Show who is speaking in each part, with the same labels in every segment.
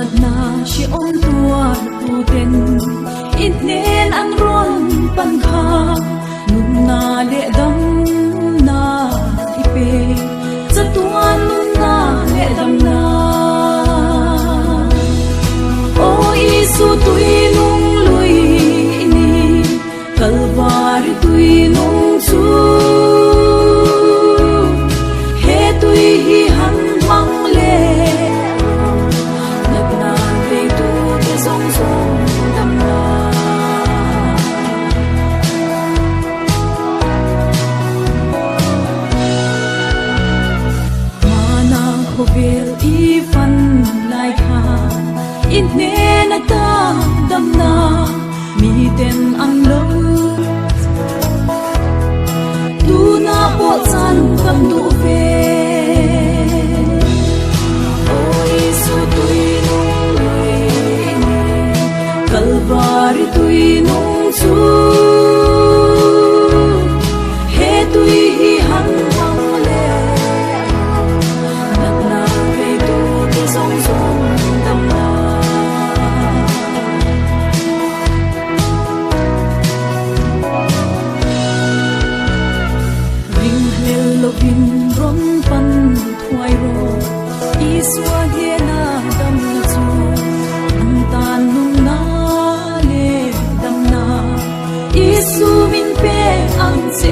Speaker 1: nat na si on tua tu ten in nen ang ron pan kha nun na le dam na ipe sa tuan nun na le dam na o Isu tui nung lui ni Kalvari tui nung chu he tui hi han mang le nat na ve tu te song song dam na mana khovel I fan lai kha in ne na ta dam na mi ten ang lo tu na po san kam du ve o Isu tui nung lui Kalvari tui nung chu he tui hi han mang le nat na ve tu te song song dam na lovin ron pan thuai ro Iswa he na dam na chu an tan nung na le dam na Isu min pe ang se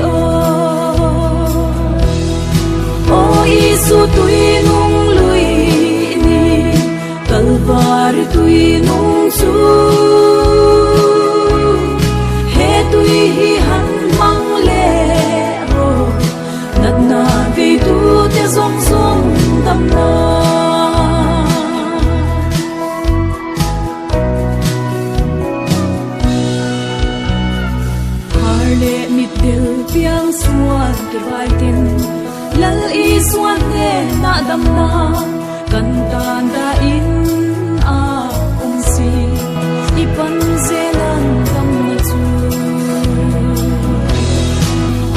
Speaker 1: o Isu tui nung lui ni Kalvari tui nung chu he tui hi han mang le nat na ve tu te zong zong dam na har le mit del piang suan ke vai tin lal I suan ne na dam na kan tan da in a ong si ipan zelan dam na chu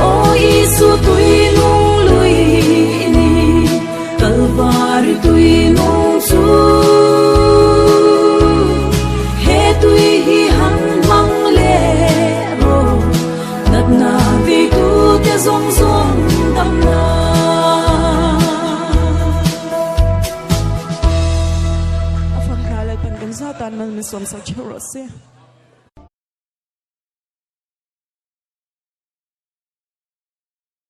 Speaker 1: o Isu tui nung lui ni Kalvari tui nung chu he tui hi han mang le ro nat na ve tu te zong zong dam na
Speaker 2: afan khalal pan kan sa tan man mi som sa chero se